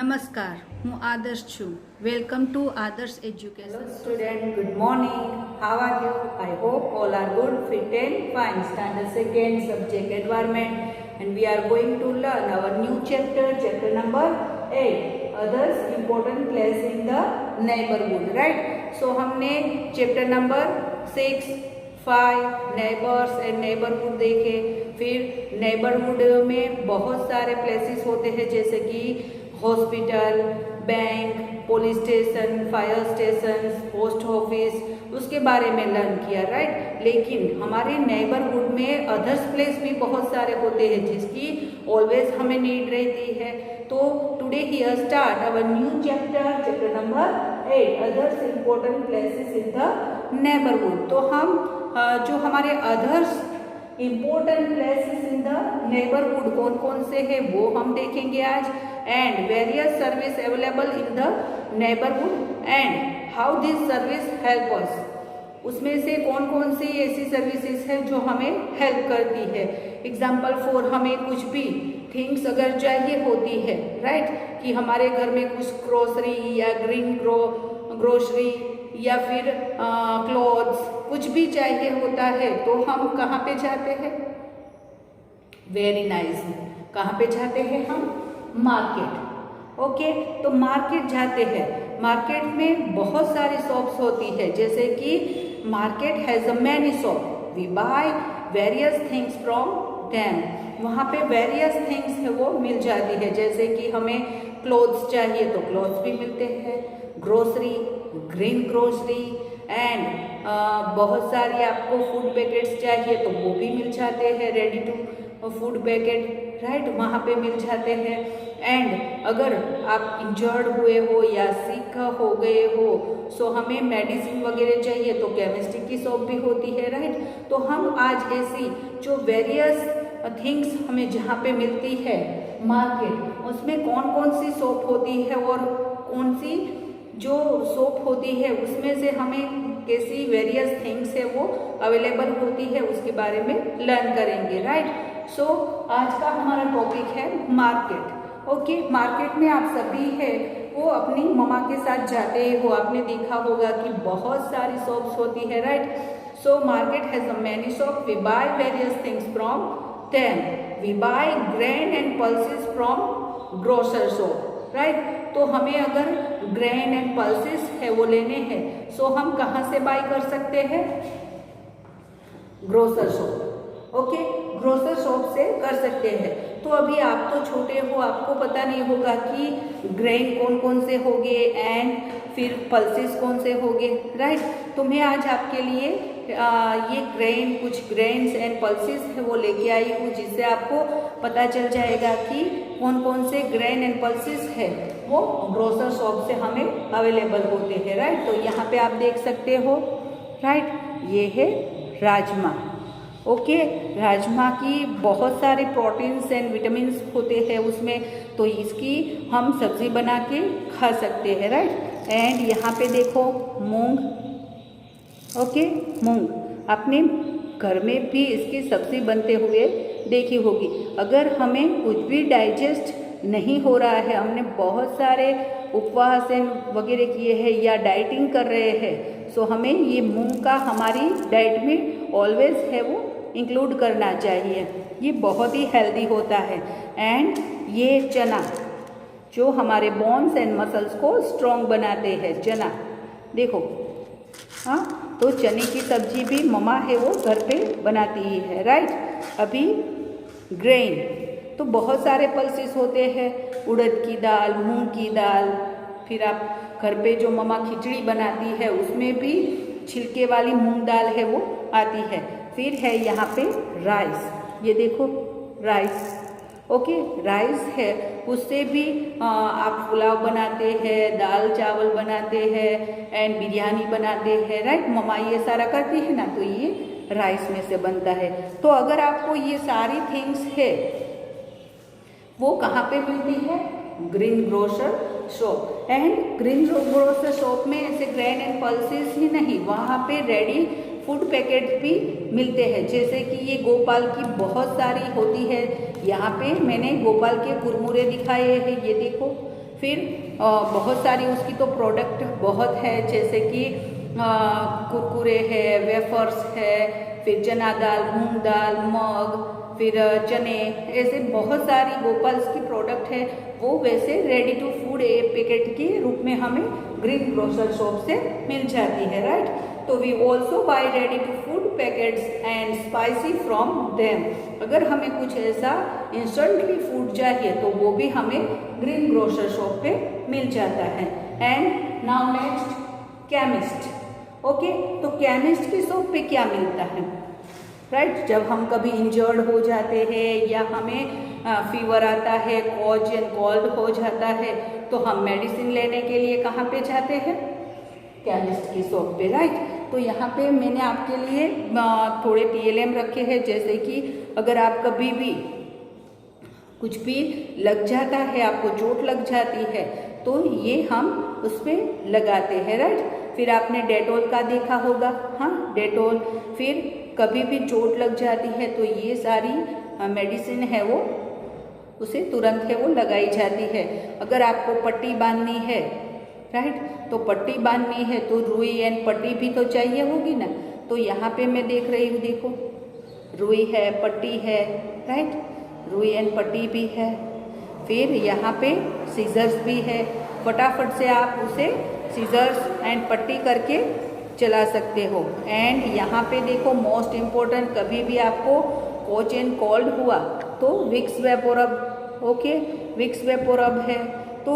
નમસ્કાર, હું આદર્શ છું. વેલકમ ટુ આદર્શ education. Hello student, good morning. How are you? I hope all are good, fit and fine. Standard second, subject environment, and we are going to learn our new chapter, chapter number 8. Others important place in the neighborhood, right? So हमने chapter number 6, 5 neighbours and neighbourhood देखे. फिर neighbourhood में बहुत सारे places होते हैं जैसे कि hospital, bank, police station, fire station, post office, उसके बारे में लर्न किया, राइट. लेकिन हमारे नेबरहुड में अदर्स प्लेस भी बहुत सारे होते हैं जिसकी ऑलवेज हमें नीड रहती है. तो today here start our new chapter, chapter number 8, others important places in the neighbourhood. तो हम जो हमारे others important places in the neighbourhood कौन कौन से हैं वो हम देखेंगे आज. And various service available in the neighbourhood and how this service help us. उसमें से कौन कौन सी ऐसी सर्विसेज है जो हमें हेल्प करती है. एग्जाम्पल फॉर हमें कुछ भी थिंग्स अगर चाहिए होती है, राइट, कि हमारे घर में कुछ ग्रोसरी या ग्रीन ग्रोसरी या फिर क्लोथ्स कुछ भी चाहिए होता है तो हम कहाँ पे जाते हैं. Very nice. कहाँ पे जाते हैं हम? मार्केट. ओके, तो मार्केट जाते हैं. मार्केट में बहुत सारी शॉप्स होती है जैसे कि market has a many shop. We buy various things from them. वहाँ पे वेरियस थिंग्स है वो मिल जाती है जैसे कि हमें क्लोथ्स चाहिए तो क्लोथ्स भी मिलते हैं, ग्रोसरी, ग्रीन ग्रोसरी एंड बहुत सारी आपको फूड पैकेट्स चाहिए तो वो भी मिल जाते हैं, ready to food packet, right, वहाँ पे मिल जाते हैं. एंड अगर आप इंजर्ड हुए हो या सिक हो गए हो सो हमें मेडिसिन वगैरह चाहिए तो केमिस्ट्री की शॉप भी होती है, राइट. तो हम आज ऐसी जो वेरियस थिंग्स हमें जहाँ पे मिलती है मार्केट, उसमें कौन कौन सी शॉप होती है और कौन सी जो शॉप होती है उसमें से हमें कैसी वेरियस थिंग्स है वो अवेलेबल होती है उसके बारे में लर्न करेंगे, राइट. सो आज का हमारा टॉपिक है मार्केट. ओके, मार्केट में आप सभी है वो अपनी मम्मा के साथ जाते हो, आपने देखा होगा कि बहुत सारी शॉप्स होती है, right. So market has a many shop. We buy various things from them. We buy grain and pulses from grocer shop, right. तो हमें अगर ग्रेन एंड पल्सेस है वो लेने हैं सो हम कहाँ से बाय कर सकते हैं? Grocer shop. Okay, grocer shop से कर सकते हैं. तो अभी आप तो छोटे हो, आपको पता नहीं होगा कि ग्रेन कौन कौन से होंगे एंड फिर पल्सेस कौन से होंगे, राइट. तो मैं आज आपके लिए ये कुछ ग्रेन्स एंड पल्सेस है वो लेके आई हूँ जिससे आपको पता चल जाएगा कि कौन कौन से ग्रेन एंड पल्सेस है वो ग्रोसर शॉप से हमें अवेलेबल होते हैं, राइट. तो यहाँ पे आप देख सकते हो, राइट, ये है राजमा. ओके, राजमा की बहुत सारे प्रोटीन्स एंड विटामिन्स होते हैं उसमें, तो इसकी हम सब्जी बना के खा सकते हैं, राइट. एंड यहाँ पे देखो मूंग. ओके, मूंग आपने घर में भी इसकी सब्जी बनते हुए देखी होगी. अगर हमें कुछ भी डाइजेस्ट नहीं हो रहा है, हमने बहुत सारे उपवास वगैरह किए हैं या डाइटिंग कर रहे हैं, सो हमें ये मूंग का हमारी डाइट में ऑलवेज है वो इंक्लूड करना चाहिए. ये बहुत ही हेल्दी होता है. एंड ये चना जो हमारे बोन्स एंड मसल्स को स्ट्रॉन्ग बनाते हैं, चना देखो. हाँ, तो चने की सब्जी भी मम्मा है वो घर पे बनाती ही है, राइट. अभी ग्रेन तो बहुत सारे पल्सेस होते हैं, उड़द की दाल, मूंग की दाल, फिर आप घर पे जो मम्मा खिचड़ी बनाती है उसमें भी छिलके वाली मूंग दाल है वो आती है. फिर है यहाँ पे राइस. ये देखो राइस. ओके, राइस है उससे भी आप पुलाव बनाते हैं, दाल चावल बनाते हैं एंड बिरयानी बनाते हैं, राइट. मम्मा ये सारा करती है ना, तो ये राइस में से बनता है. तो अगर आपको ये सारी थिंग्स है वो कहाँ पे मिलती है? Green grocer shop. And green grocer shop में ऐसे ग्रेन एंड पल्सेस ही नहीं, वहाँ पे रेडी फूड पैकेट्स भी मिलते हैं जैसे कि ये गोपाल की बहुत सारी होती है. यहाँ पे मैंने गोपाल के कुरमुरे दिखाए हैं, ये देखो. फिर बहुत सारी उसकी तो प्रोडक्ट बहुत है, जैसे कि कुरकुरे है, वेफर्स है, फिर चना दाल, मूंग दाल, मग, फिर चने, ऐसे बहुत सारी गोपाल्स की प्रोडक्ट है। वो वैसे रेडी टू फूड पैकेट के रूप में हमें ग्रीन ग्रोसर शॉप से मिल जाती है, राइट। तो we also buy ready to food packets and spicy from them. अगर हमें कुछ ऐसा इंस्टेंटली फूड चाहिए तो वो भी हमें ग्रीन ग्रोसर शॉप पे मिल जाता है। And now next, chemist. Okay, तो केमिस्ट की शॉप पे क्या मिलता है, राइट। जब हम कभी इंजर्ड हो जाते हैं या हमें फीवर आता है, कॉज एंड कोल्ड हो जाता है, तो हम मेडिसिन लेने के लिए कहाँ पे जाते हैं, केमिस्ट की शॉप पे, राइट। तो यहाँ पे मैंने आपके लिए थोड़े TLM रखे हैं, जैसे कि अगर आप कभी भी कुछ भी लग जाता है, आपको चोट लग जाती है, तो ये हम उस पर लगाते हैं, राइट। फिर आपने डेटॉल का देखा होगा, हाँ, डेटॉल। फिर कभी भी चोट लग जाती है तो ये सारी मेडिसिन है वो उसे तुरंत है वो लगाई जाती है। अगर आपको पट्टी बांधनी है, राइट, तो पट्टी बांधनी है तो रुई एंड पट्टी भी तो चाहिए होगी ना। तो यहाँ पे मैं देख रही हूँ, देखो, रुई है, पट्टी है, राइट, रुई एंड पट्टी भी है। फिर यहाँ पे सीजर्स भी है, फटाफट से आप उसे सीजर्स एंड पट्टी करके चला सकते हो। एंड यहाँ पे देखो, मोस्ट इम्पोर्टेंट, कभी भी आपको कोच एंड कोल्ड हुआ तो Vicks VapoRub, okay, Vicks VapoRub है तो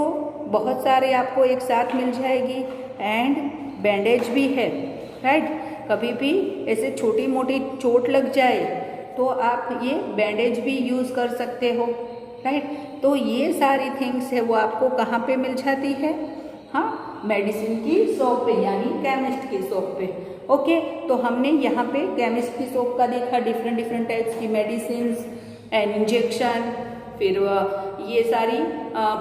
बहुत सारे आपको एक साथ मिल जाएगी। एंड बैंडेज भी है, राइट। कभी भी ऐसे छोटी मोटी चोट लग जाए तो आप ये बैंडेज भी यूज़ कर सकते हो, राइट। तो ये सारी थिंग्स है वो आपको कहाँ पे मिल जाती है, हाँ, मेडिसिन की शॉप पे, यानी केमिस्ट की शॉप पे। ओके, तो हमने यहाँ पे केमिस्ट की शॉप का देखा, डिफरेंट डिफरेंट टाइप्स की मेडिसिन एंड इंजेक्शन, फिर ये सारी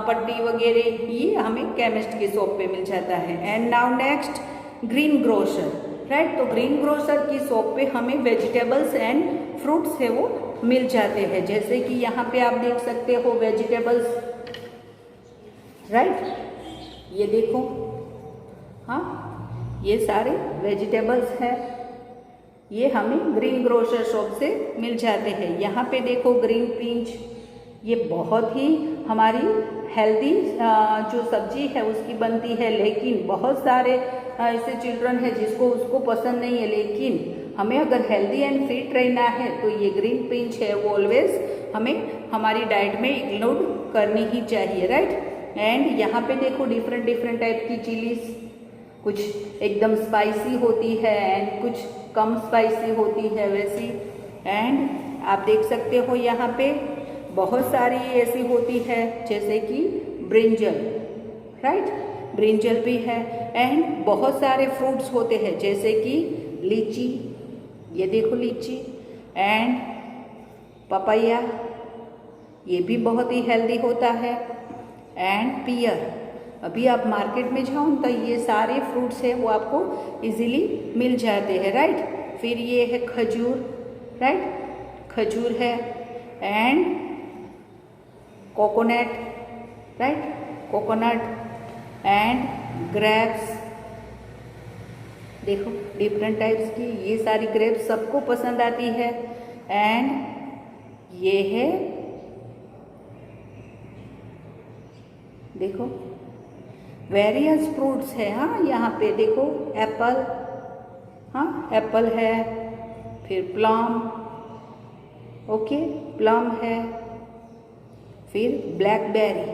पट्टी वगैरह, ये हमें केमिस्ट की शॉप पे मिल जाता है। And now next, green grocer, right. तो ग्रीन ग्रोसर की शॉप पे हमें वेजिटेबल्स एंड फ्रूट्स है वो मिल जाते हैं, जैसे कि यहाँ पे आप देख सकते हो वेजिटेबल्स, राइट, ये देखो, हाँ, ये सारे वेजिटेबल्स हैं, ये हमें ग्रीन ग्रोसर शॉप से मिल जाते हैं। यहाँ पे देखो ग्रीन पीच, ये बहुत ही हमारी हेल्दी जो सब्जी है उसकी बनती है, लेकिन बहुत सारे ऐसे चिल्ड्रन है जिसको उसको पसंद नहीं है, लेकिन हमें अगर हेल्दी एंड फिट रहना है तो ये ग्रीन पीच है वो ऑलवेज हमें हमारी डाइट में इंक्लूड करनी ही चाहिए, राइट। एंड यहाँ पे देखो डिफरेंट डिफरेंट टाइप की चिलीज, कुछ एकदम स्पाइसी होती है एंड कुछ कम स्पाइसी होती है वैसी। एंड आप देख सकते हो यहाँ पे बहुत सारी ऐसी होती है, जैसे कि ब्रिंजल, राइट, ब्रिंजल भी है। एंड बहुत सारे फ्रूट्स होते हैं, जैसे कि लीची, ये देखो लीची, एंड पपाया, ये भी बहुत ही हेल्दी होता है। एंड पियर, अभी आप मार्केट में जाओ तो ये सारे फ्रूट्स है वो आपको इजीली मिल जाते हैं, राइट। फिर ये है खजूर, राइट, खजूर है। And coconut, right, coconut and grapes, देखो डिफरेंट टाइप्स की, ये सारी ग्रेप्स सबको पसंद आती है। एंड ये है, देखो वेरियस फ्रूट्स है, हाँ, यहाँ पे देखो एप्पल, हाँ, एप्पल है, फिर प्लम, ओके, प्लम है, फिर ब्लैकबेरी,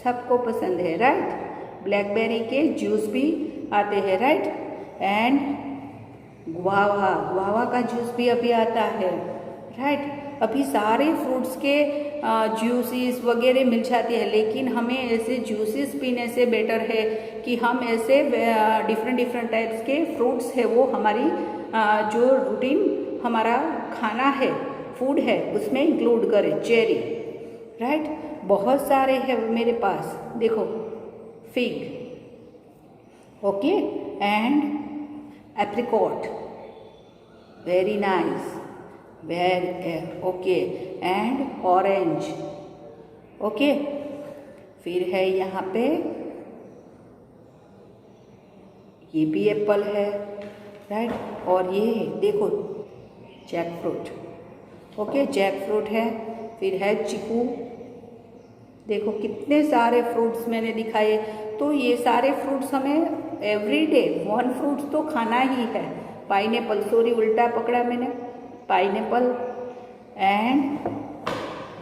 सबको पसंद है, राइट। ब्लैकबेरी के जूस भी आते हैं, राइट। एंड गुआवा, गुआवा का जूस भी अभी आता है, राइट। अभी सारे फ्रूट्स के जूसेस वगैरह मिल जाती है, लेकिन हमें ऐसे जूसेस पीने से बेटर है कि हम ऐसे डिफरेंट डिफरेंट टाइप्स के फ्रूट्स है वो हमारी जो रूटीन हमारा खाना है, फूड है, उसमें इंक्लूड करें। चेरी, राइट, बहुत सारे हैं मेरे पास, देखो fig, okay, and apricot, very nice, very okay, and orange, okay, फिर है यहाँ पे ये भी एप्पल है, राइट। और ये देखो jackfruit, okay, jackfruit है। फिर है चीकू, देखो कितने सारे फ्रूट्स मैंने दिखाए। तो ये सारे फ्रूट्स हमें एवरीडे 1 फ्रूट्स तो खाना ही है। पाइनएप्पल, सॉरी उल्टा पकड़ा मैंने, पाइनएप्पल। एंड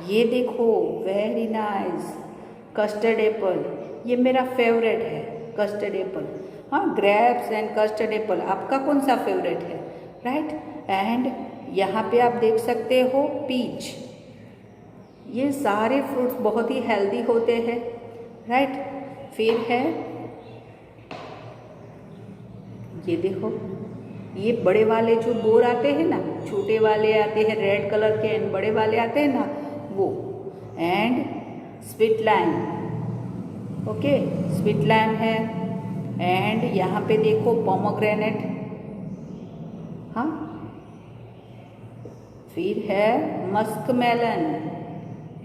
ये देखो वेरी नाइस कस्टर्ड एप्पल, ये मेरा फेवरेट है कस्टर्ड एप्पल। हाँ, ग्रेप्स एंड कस्टर्ड एप्पल, आपका कौन सा फेवरेट है, राइट। एंड यहाँ पे आप देख सकते हो पीच। ये सारे फ्रूट्स बहुत ही हेल्दी होते हैं, राइट। फिर है ये देखो, ये बड़े वाले जो बोर आते हैं ना, छोटे वाले आते हैं रेड कलर के एंड बड़े वाले आते हैं ना वो। And sweet lime, okay, sweet lime है। एंड यहाँ पे देखो पोमोग्रेनेट, हाँ। फिर है मस्क मेलन,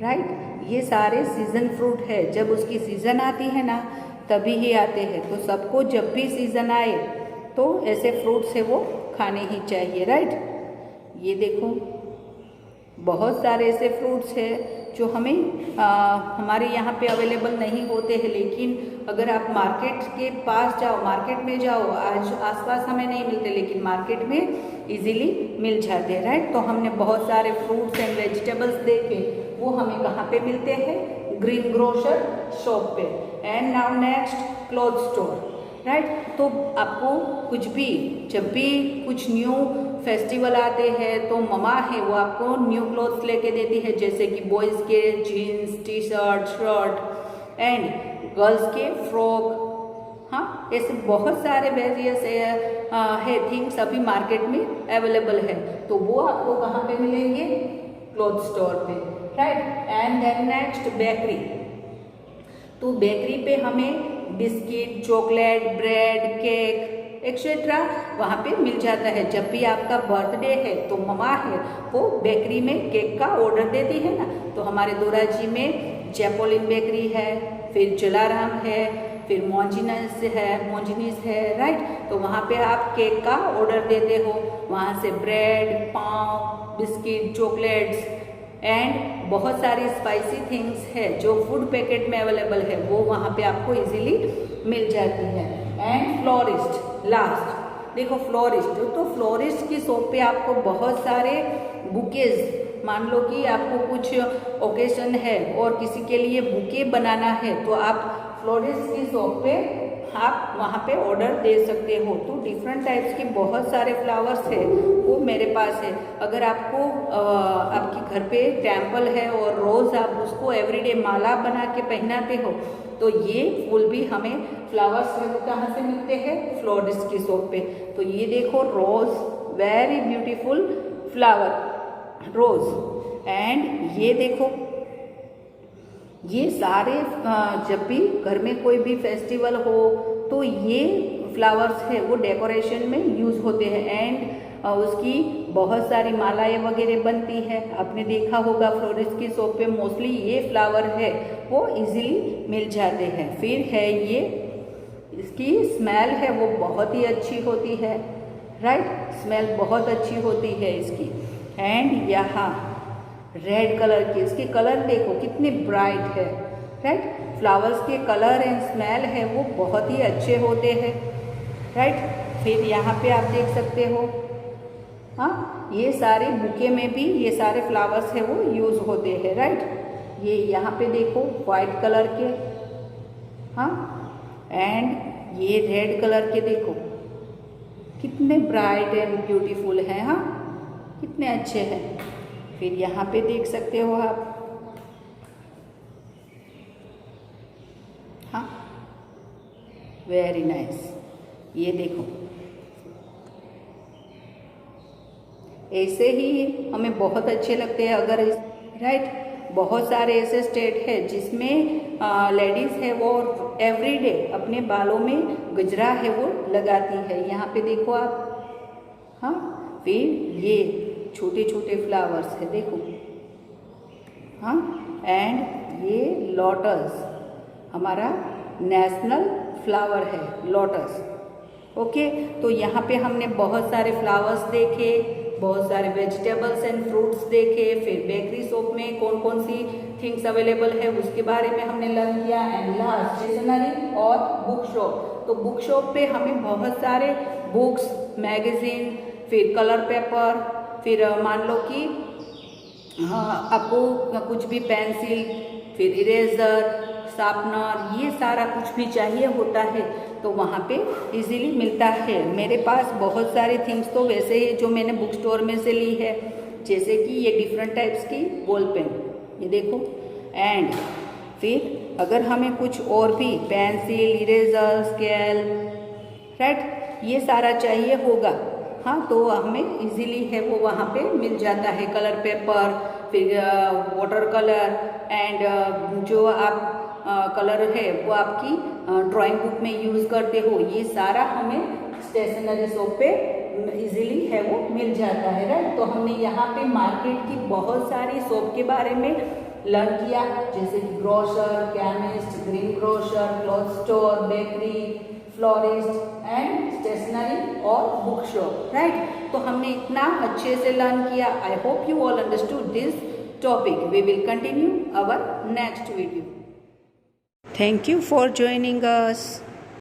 राइट। ये सारे सीजन फ्रूट है, जब उसकी सीज़न आती है ना तभी ही आते हैं। तो सबको जब भी सीज़न आए तो ऐसे फ्रूट्स है वो खाने ही चाहिए, राइट। ये देखो बहुत सारे ऐसे फ्रूट्स है जो हमें हमारे यहाँ पे अवेलेबल नहीं होते हैं, लेकिन अगर आप मार्केट के पास जाओ, मार्केट में जाओ, आज आसपास हमें नहीं मिलते लेकिन मार्केट में इजीली मिल जाते हैं, राइट। तो हमने बहुत सारे फ्रूट्स एंड वेजिटेबल्स देखे, वो हमें कहाँ पे मिलते हैं, ग्रीन ग्रोसर शॉप पे। And now next cloth store, right. तो आपको कुछ भी, जब भी कुछ न्यू फेस्टिवल आते हैं तो ममा है वो आपको न्यू क्लॉथ्स लेके देती है, जैसे कि बॉयज़ के jeans, T shirt, shirt and girls के फ्रॉक। हाँ, ऐसे बहुत सारे वेरियस है थिंग्स अभी मार्केट में अवेलेबल है। तो वो आपको कहाँ पे मिलेंगे, क्लॉथ स्टोर पे, right. And then next bakery. तो बेकरी पे हमें biscuit, chocolate, bread, cake etcetera वहाँ पे मिल जाता है। जब भी आपका बर्थडे है तो ममा है वो बेकरी में केक का ऑर्डर देती है ना। तो हमारे दोराजी में जैपोलिन बेकरी है, फिर जलाराम है, फिर मोंजिनिस है, राइट। तो वहाँ पे आप केक का ऑर्डर देते हो, वहाँ से bread, pav, biscuit, chocolates and बहुत सारी स्पाइसी थिंग्स है जो फूड पैकेट में अवेलेबल है, वो वहाँ पे आपको इजीली मिल जाती है। एंड फ्लोरिस्ट लास्ट, देखो फ्लोरिस्ट, तो फ्लोरिस्ट की शॉप पे आपको बहुत सारे बुकेज, मान लो कि आपको कुछ ओकेजन है और किसी के लिए बुके बनाना है तो आप फ्लोरिस्ट की शॉप पे आप वहाँ पे ऑर्डर दे सकते हो। तो डिफरेंट टाइप्स के बहुत सारे फ्लावर्स है वो मेरे पास है। अगर आपको आपके घर पे टेम्पल है और रोज़ आप उसको एवरीडे माला बना के पहनाते हो तो ये फूल भी हमें फ्लावर्स है वो कहाँ से मिलते हैं, फ्लोरिस्ट की शॉप पे। तो ये देखो rose, very beautiful flower rose. And ये देखो ये सारे जब भी घर में कोई भी फेस्टिवल हो तो ये फ्लावर्स है वो डेकोरेशन में यूज़ होते हैं। एंड उसकी बहुत सारी मालाएं वगैरह बनती है, आपने देखा होगा फ्लोरिस्ट की शॉप पे मोस्टली ये फ्लावर है वो इजीली मिल जाते हैं। फिर है ये, इसकी स्मेल है वो बहुत ही अच्छी होती है, राइट, स्मेल बहुत अच्छी होती है इसकी। एंड यहाँ रेड कलर की, इसके कलर देखो कितने ब्राइट है, राइट। फ्लावर्स के कलर एंड स्मेल है वो बहुत ही अच्छे होते हैं, राइट। फिर यहाँ पे आप देख सकते हो, हाँ, ये सारे बुके में भी ये सारे फ्लावर्स है वो यूज़ होते हैं, राइट। ये यहाँ पे देखो वाइट कलर के, हाँ, एंड ये रेड कलर के देखो कितने ब्राइट एंड ब्यूटीफुल हैं, हाँ, कितने अच्छे हैं। फिर यहाँ पे देख सकते हो आप, हाँ, वेरी नाइस। ये देखो ऐसे ही हमें बहुत अच्छे लगते हैं। अगर राइट, बहुत सारे ऐसे स्टेट है जिसमें लेडीज़ है वो एवरीडे अपने बालों में गजरा है वो लगाती है। यहाँ पे देखो आप, हाँ। फिर ये छोटे छोटे फ्लावर्स है देखो, हाँ, एंड ये लोटस, हमारा नेशनल फ्लावर है लोटस। ओके, तो यहाँ पे हमने बहुत सारे फ्लावर्स देखे, बहुत सारे वेजिटेबल्स एंड फ्रूट्स देखे, फिर बेकरी शॉप में कौन कौन सी थिंग्स अवेलेबल है उसके बारे में हमने लर्न किया, एंड लास्ट स्टेशनरी और बुक शॉप। तो बुक शॉप पे हमें बहुत सारे बुक्स, मैगजीन, फिर कलर पेपर, फिर मान लो कि आपको कुछ भी पेंसिल, फिर इरेजर, शार्पनर, ये सारा कुछ भी चाहिए होता है तो वहाँ पे इजीली मिलता है। मेरे पास बहुत सारे थिंग्स तो वैसे ही जो मैंने बुक स्टोर में से ली है, जैसे कि ये डिफरेंट टाइप्स की बॉल पेन, ये देखो, एंड फिर अगर हमें कुछ और भी पेंसिल, इरेजर, स्केल, राइट, ये सारा चाहिए होगा, हाँ, तो हमें इजीली है वो वहाँ पे मिल जाता है। कलर पेपर, फिर वाटर कलर, एंड जो आप कलर है वो आपकी ड्राइंग बुक में यूज़ करते हो, ये सारा हमें स्टेशनरी शॉप पे इजीली है वो मिल जाता है, राइट। तो हमने यहाँ पे मार्केट की बहुत सारी शॉप के बारे में लर्न किया, जैसे कि grocer, chemist, green grocer, cloth store, bakery, florist and stationery और बुक शॉप, राइट। तो हमने इतना अच्छे से लर्न किया। I hope you all understood this topic. We will continue our next video. Thank you for joining us.